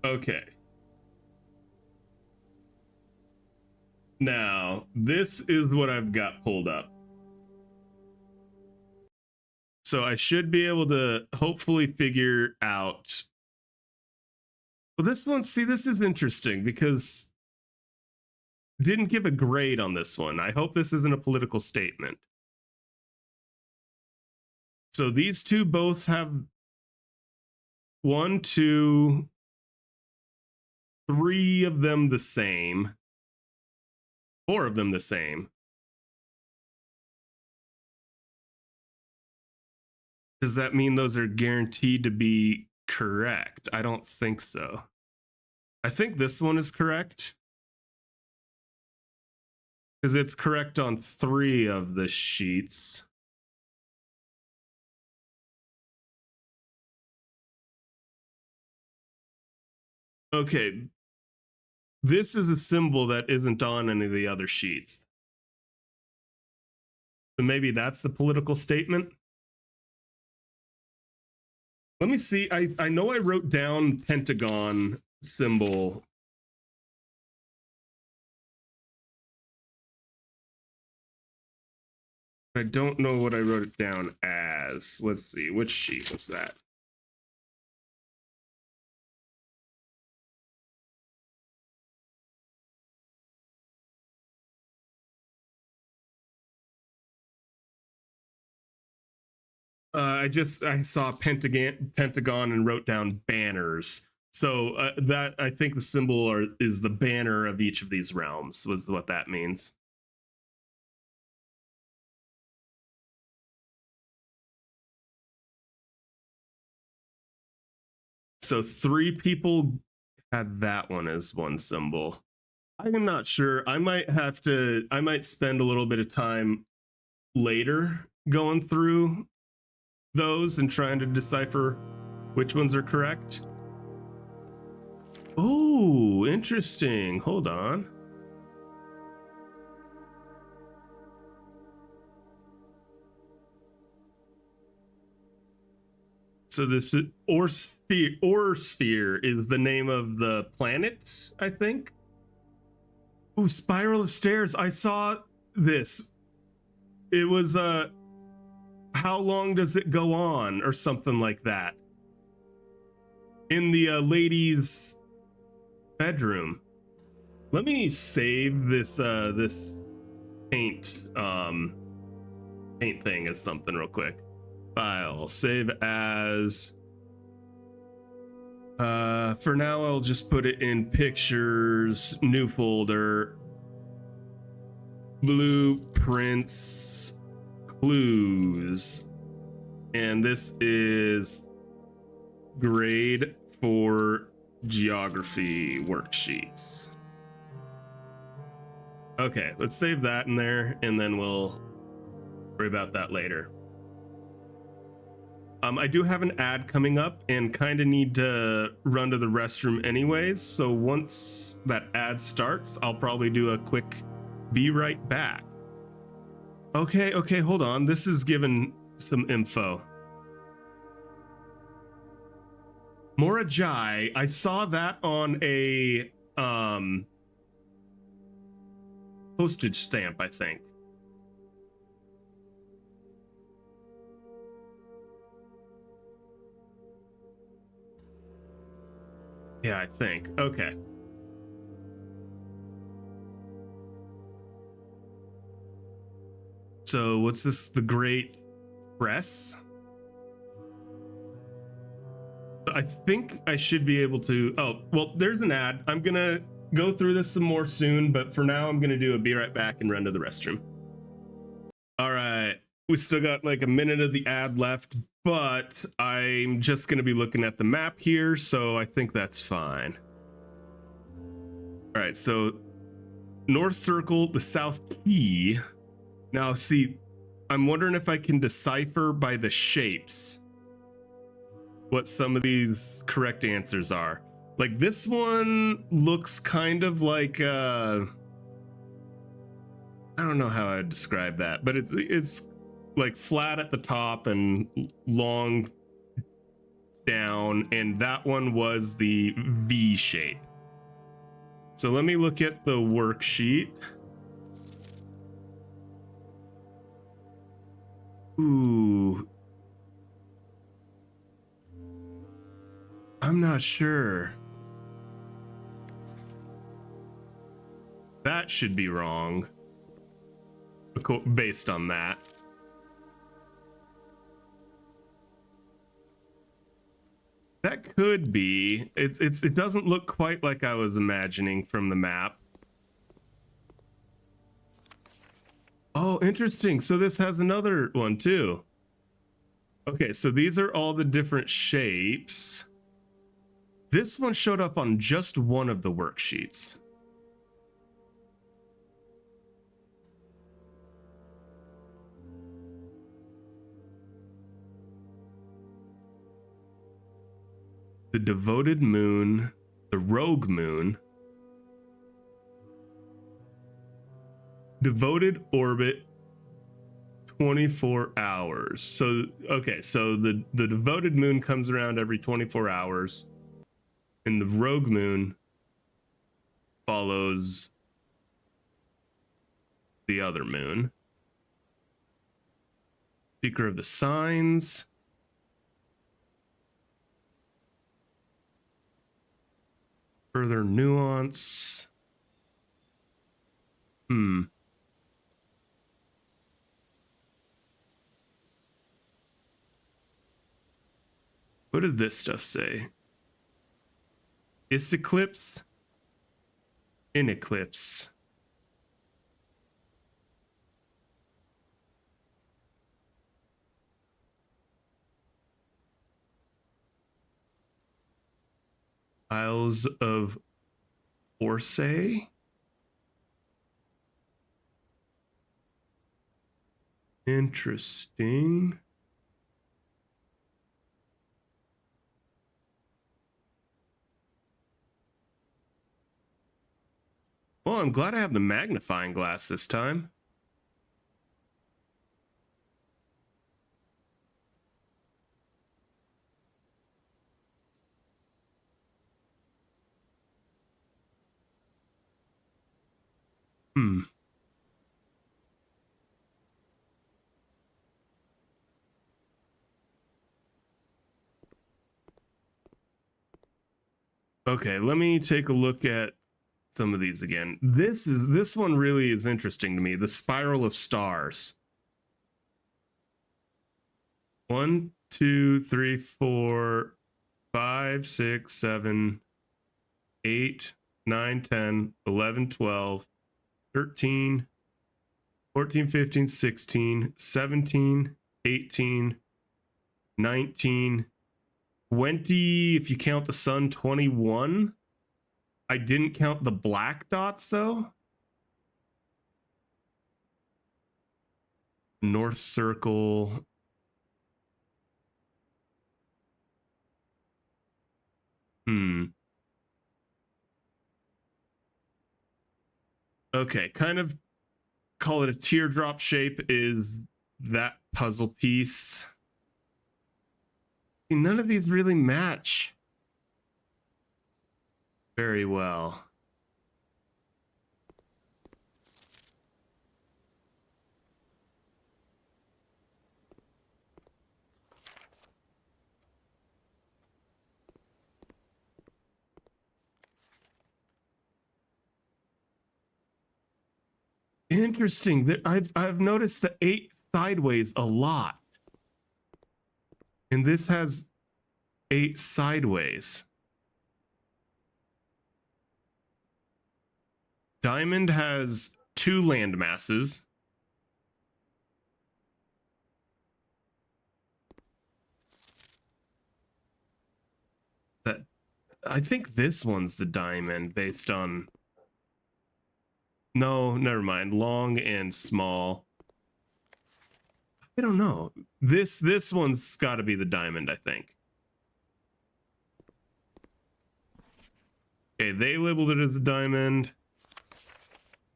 [SPEAKER 1] Okay. Now, this is what I've got pulled up. So I should be able to hopefully figure out. Well, this one, see, this is interesting because didn't give a grade on this one. I hope this isn't a political statement. So these two both have 1, 2, 3 of them the same, 4 of them the same. Does that mean those are guaranteed to be correct? I don't think so. I think this one is correct because it's correct on 3 of the sheets. Okay, this is a symbol that isn't on any of the other sheets. So maybe that's the political statement. Let me see. I know I wrote down Pentagon symbol. I don't know what I wrote it down as. Let's see. Which sheet was that? I saw Pentagon and wrote down banners. So that I think the symbol is the banner of each of these realms was what that means. So 3 people had that one as one symbol. I am not sure. I might spend a little bit of time later going through those and trying to decipher which ones are correct. Oh, interesting. Hold on. So this is Orsphere is the name of the planet, I think. Ooh, spiral of stairs. I saw this. It was how long does it go on or something like that in the lady's bedroom. Let me save this this paint thing as something real quick. File, save as for now I'll just put it in pictures, new folder, blueprints, clues, and this is grade 4 geography worksheets. Okay, let's save that in there and then we'll worry about that later. I do have an ad coming up and kind of need to run to the restroom anyways, so once that ad starts, I'll probably do a quick be right back. Okay, hold on. This is given some info. Morajai, I saw that on a postage stamp, I think. Yeah, I think. Okay. So what's this? The Great Press? I think I should be able to. Oh, well, there's an ad. I'm going to go through this some more soon, but for now, I'm going to do a be right back and run to the restroom. All right. We still got like a minute of the ad left, but I'm just going to be looking at the map here, so I think that's fine. All right, so North Circle, the South Key. Now, see, I'm wondering if I can decipher by the shapes what some of these correct answers are. Like this one looks kind of like I don't know how I'd describe that, but it's like flat at the top and long down, and that one was the V shape. So let me look at the worksheet. Ooh. I'm not sure. That should be wrong. Based on that. That could be. It doesn't look quite like I was imagining from the map. Oh, interesting. So this has another one too. Okay, so these are all the different shapes. This one showed up on just one of the worksheets. The devoted moon, the rogue moon, devoted orbit, 24 hours. So, okay, so the devoted moon comes around every 24 hours, and the rogue moon follows the other moon. Speaker of the signs. Further nuance. What did this stuff say? Is eclipse? In eclipse. Isles of Orsay. Interesting. Well, I'm glad I have the magnifying glass this time. Okay, let me take a look at some of these again. This one really is interesting to me. The spiral of stars. 1, 2, 3, 4, 5, 6, 7, 8, 9, 10, 11, 12, 13, 14, 15, 16, 17, 18, 19, 20, if you count the sun, 21. I didn't count the black dots though. North Circle. Okay, kind of call it a teardrop shape is that puzzle piece. None of these really match very well. Interesting. That I've noticed the 8 sideways a lot. And this has 8 sideways. Diamond has 2 land masses. That I think this one's the diamond based on. No, never mind. Long and small. I don't know. This one's got to be the diamond, I think. Okay, they labeled it as a diamond.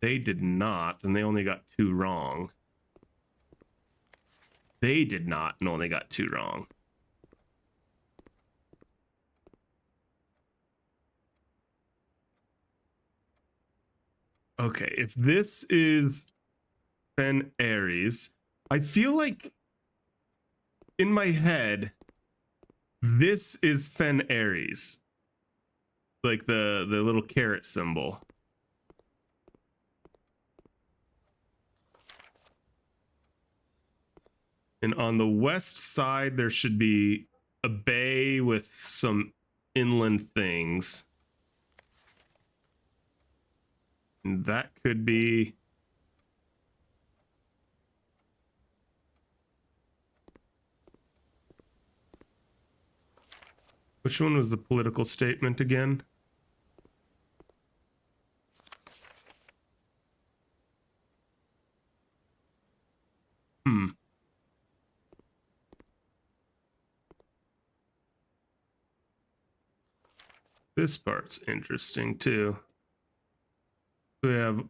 [SPEAKER 1] They did not, and they only got 2 wrong. They did not, and only got 2 wrong. Okay, if this is Fen Ares, I feel like in my head, this is Fen Ares. Like the little carrot symbol. And on the west side, there should be a bay with some inland things. And that could be... Which one was the political statement again? This part's interesting too. We have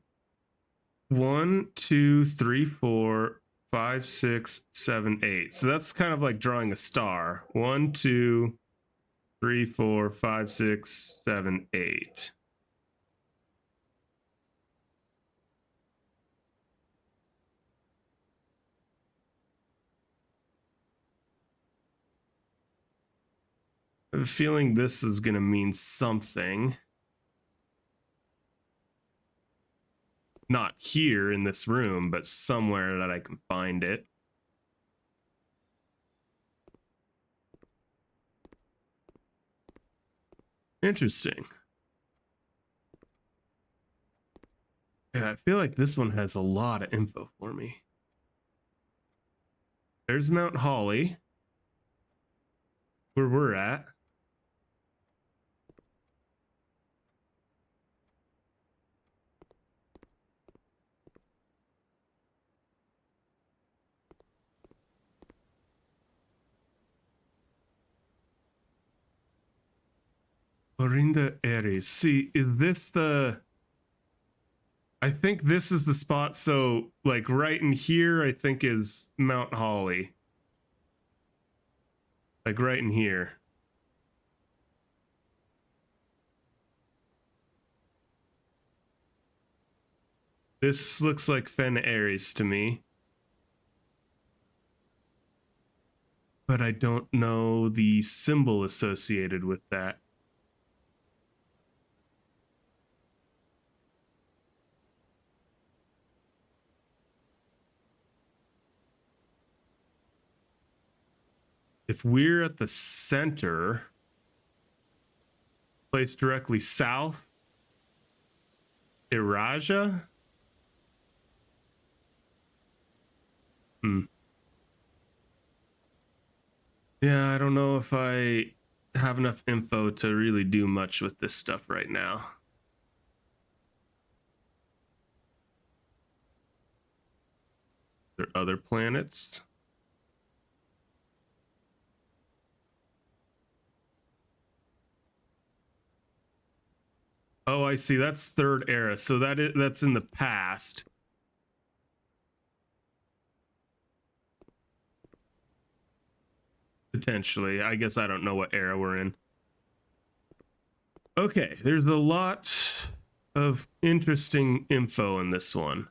[SPEAKER 1] 1, 2, 3, 4, 5, 6, 7, 8. So that's kind of like drawing a star. 1, 2, 3, 4, 5, 6, 7, 8. I have a feeling this is going to mean something. Not here in this room, but somewhere that I can find it. Interesting. Yeah, I feel like this one has a lot of info for me. There's Mount Holly, where we're at. Orinda Ares. See, is this the... I think this is the spot. So, like, right in here, I think is Mount Holly. Like, right in here. This looks like Fen Ares to me. But I don't know the symbol associated with that. If we're at the center, placed directly south, Iraja? Yeah, I don't know if I have enough info to really do much with this stuff right now. There are other planets. Oh, I see. That's third era. So that's in the past. Potentially. I guess I don't know what era we're in. Okay, there's a lot of interesting info in this one.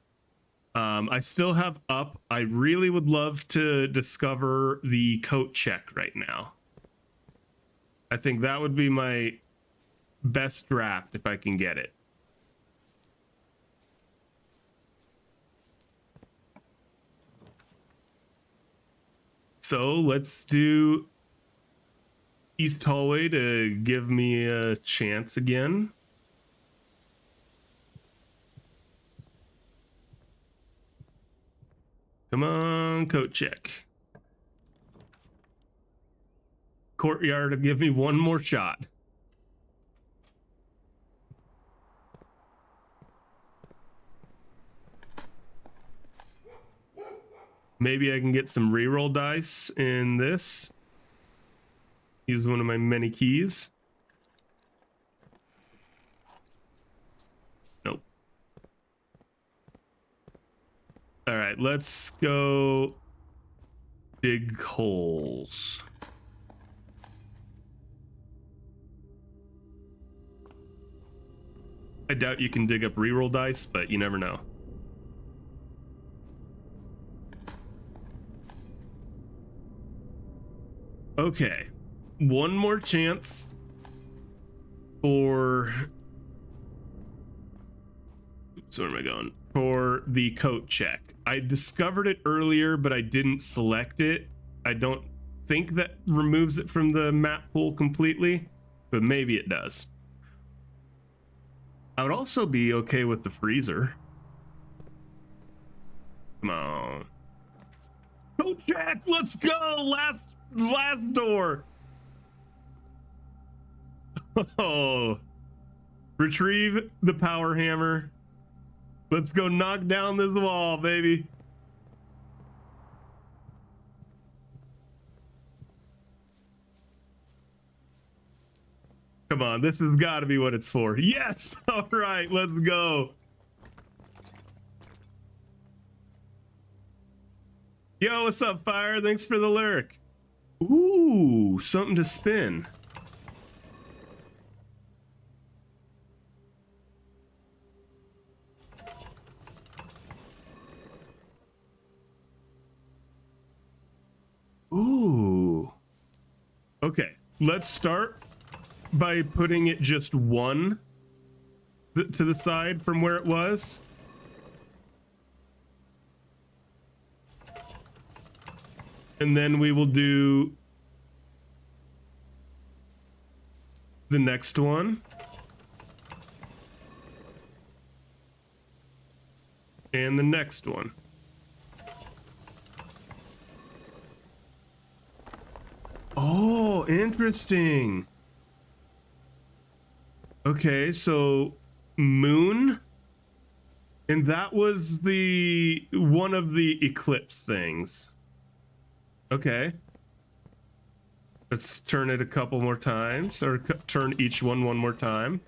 [SPEAKER 1] I still have up. I really would love to discover the coat check right now. I think that would be my best draft if I can get it. So let's do East Hallway to give me a chance again. Come on, coat check. Courtyard to give me one more shot. Maybe I can get some reroll dice in this. Use one of my many keys. Nope. All right, let's go dig holes. I doubt you can dig up reroll dice, but you never know. Okay, one more chance for... Oops, where am I going? For the coat check. I discovered it earlier, but I didn't select it. I don't think that removes it from the map pool completely, but maybe it does. I would also be okay with the freezer. Come on. Coat check, let's go! Last door. Oh. Retrieve the power hammer. Let's go knock down this wall, baby. Come on, this has got to be what it's for. Yes! All right, let's go. Yo, what's up, Fire? Thanks for the lurk. Ooh, something to spin. Ooh. Okay, let's start by putting it just one to the side from where it was. And then we will do the next one. And the next one. Oh, interesting. Okay, so moon, and that was the one of the eclipse things. Okay, let's turn it a couple more times, or turn each one more time.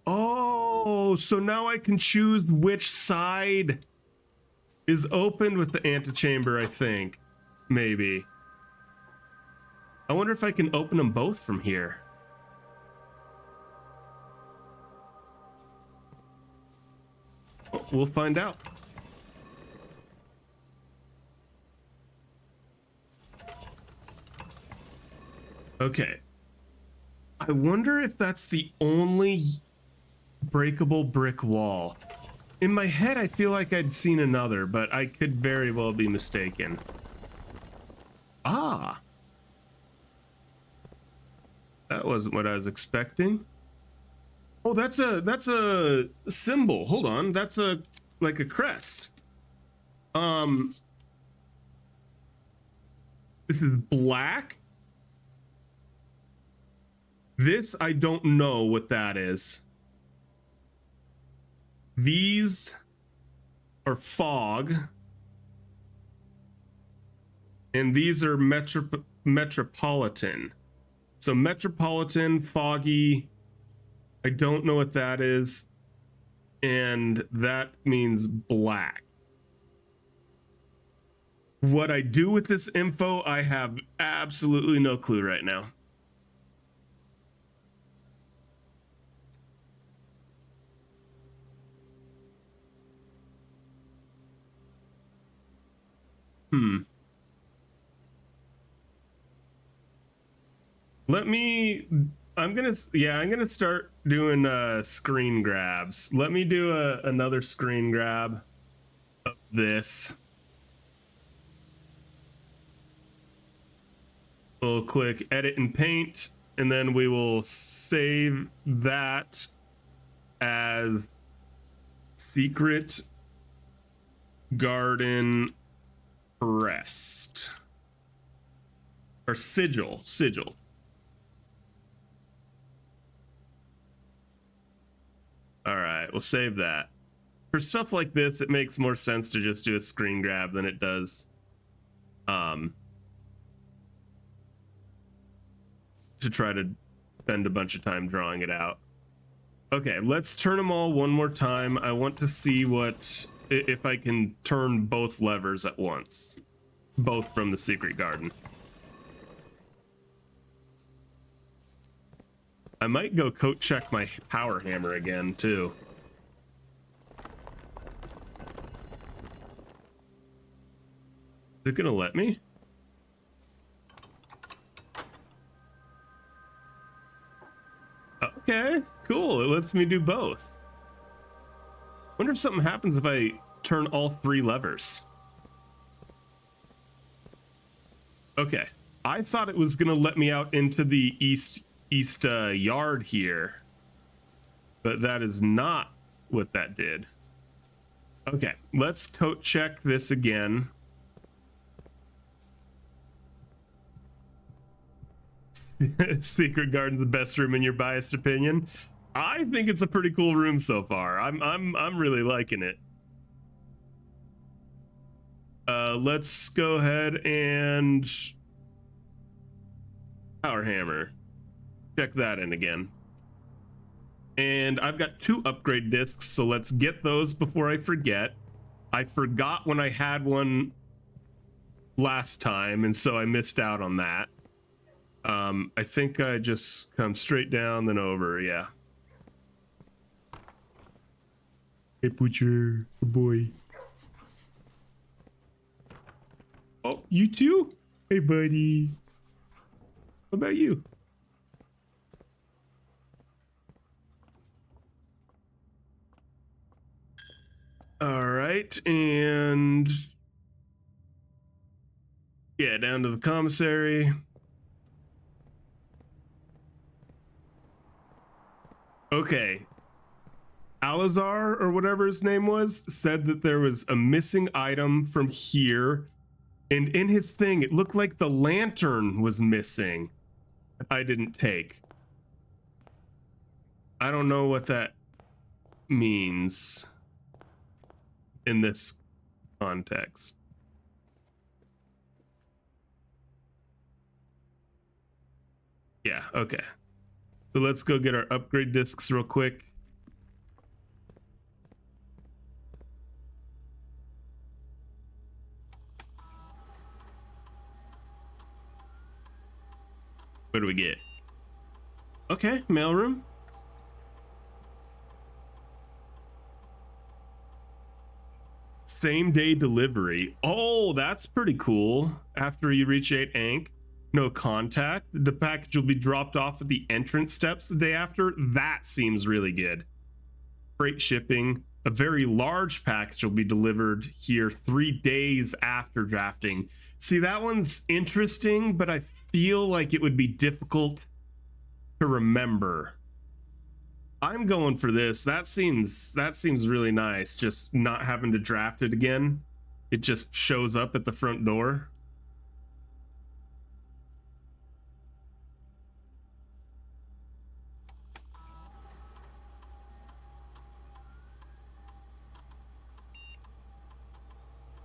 [SPEAKER 1] Oh, so now I can choose which side is opened with the antechamber, I think. Maybe. I wonder if I can open them both from here. We'll find out. Okay. I wonder if that's the only breakable brick wall. In my head, I feel like I'd seen another, but I could very well be mistaken. Ah. That wasn't what I was expecting. Oh, that's a symbol. Hold on. That's like a crest. This is black. This, I don't know what that is. These are fog. And these are metropolitan. So metropolitan, foggy. I don't know what that is. And that means black. What I do with this info, I have absolutely no clue right now. I'm gonna start doing screen grabs. Let me do another screen grab of this. We'll click edit and paint, and then we will save that as secret garden crest. Or sigil. All right, we'll save that. For stuff like this, it makes more sense to just do a screen grab than it does to try to spend a bunch of time drawing it out. Okay, let's turn them all one more time. I want to see what if I can turn both levers at once. Both from the secret garden. I might go coat check my power hammer again too. Is it gonna let me? Okay, cool. It lets me do both. Wonder if something happens if I turn all 3 levers. Okay, I thought it was gonna let me out into the east yard here, but that is not what that did. Okay, let's coat check this again. Secret Garden's the best room in your biased opinion. I think it's a pretty cool room so far. I'm really liking it. Let's go ahead and power hammer. Check that in again. And I've got 2 upgrade discs, so let's get those before I forget. I forgot when I had one last time, and so I missed out on that. I think I just come straight down then over, yeah. Hey, Butcher, boy. Oh, you too? Hey, buddy. What about you? All right, and yeah, down to the commissary. Okay. Alazar, or whatever his name was, said that there was a missing item from here, and in his thing, it looked like the lantern was missing. I didn't take. I don't know what that means in this context. Yeah, okay. So let's go get our upgrade discs real quick. What do we get? Okay, mailroom. Same day delivery. Oh, that's pretty cool. After you reach 8 Ank, no contact. The package will be dropped off at the entrance steps the day after. That seems really good. Freight shipping. A very large package will be delivered here 3 days after drafting. See, that one's interesting, but I feel like it would be difficult to remember. I'm going for this. That seems really nice. Just not having to draft it again. It just shows up at the front door.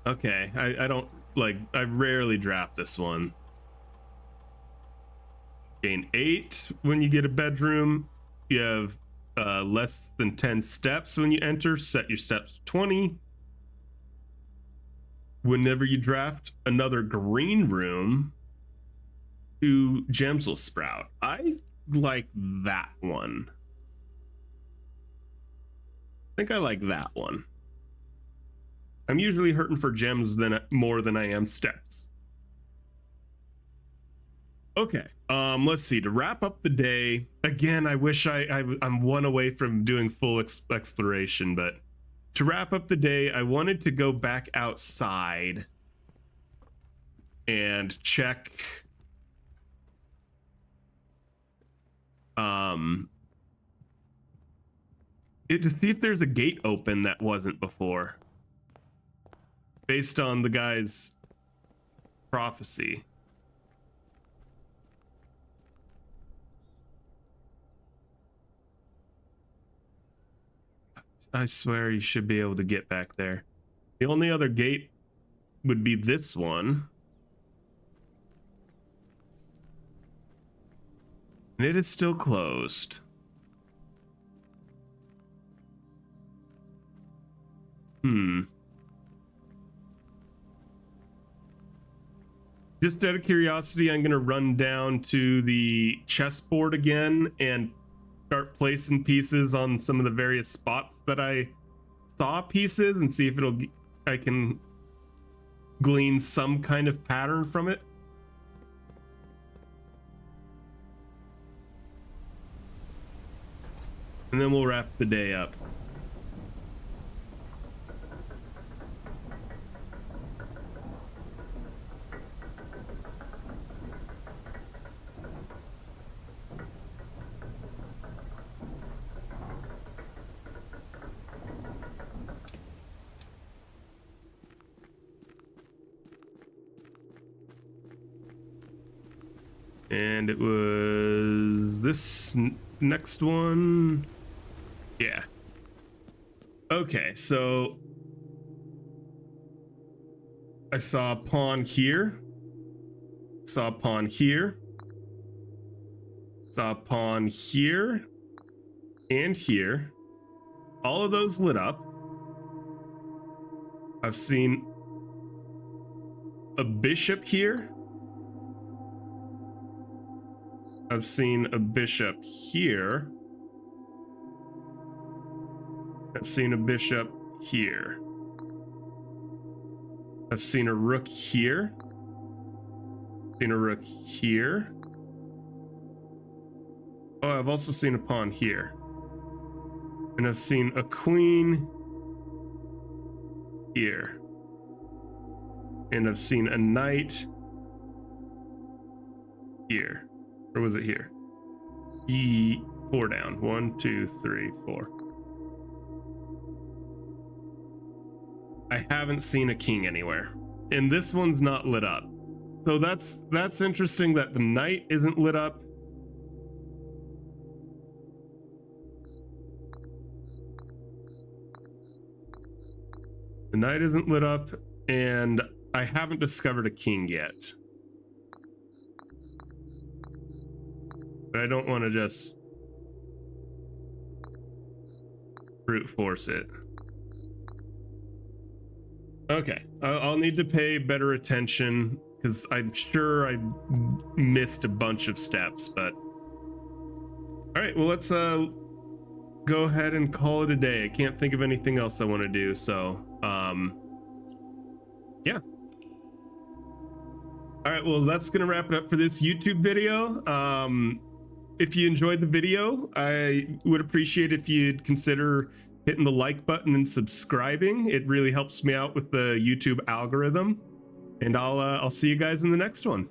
[SPEAKER 1] Okay, I don't like, I rarely draft this one. Gain 8 when you get a bedroom. You have less than 10 steps when you enter. Set your steps to 20. Whenever you draft another green room, 2 gems will sprout. I like that one. I think I like that one. I'm usually hurting for gems more than I am steps. Okay, let's see. To wrap up the day, again, I wish I'm one away from doing full exploration, but to wrap up the day, I wanted to go back outside and check to see if there's a gate open that wasn't before, based on the guy's prophecy. I swear you should be able to get back there. The only other gate would be this one. And it is still closed. Just out of curiosity, I'm going to run down to the chessboard again and start placing pieces on some of the various spots that I saw pieces and see if I can glean some kind of pattern from it. And then we'll wrap the day up. And it was this next one. Yeah. Okay, so I saw a pawn here. Saw a pawn here. Saw a pawn here. And here. All of those lit up. I've seen a bishop here. I've seen a bishop here. I've seen a bishop here. I've seen a rook here. Seen a rook here. Oh, I've also seen a pawn here. And I've seen a queen here. And I've seen a knight here. Or was it here? Four down. 1, 2, 3, 4. I haven't seen a king anywhere. And this one's not lit up. So that's interesting that the knight isn't lit up. The knight isn't lit up, and I haven't discovered a king yet. But I don't want to just brute force it. Okay, I'll need to pay better attention because I'm sure I missed a bunch of steps, but all right, well, let's go ahead and call it a day. I can't think of anything else I want to do, so yeah. All right, well, that's gonna wrap it up for this YouTube video. If you enjoyed the video, I would appreciate if you'd consider hitting the like button and subscribing. It really helps me out with the YouTube algorithm. And I'll see you guys in the next one.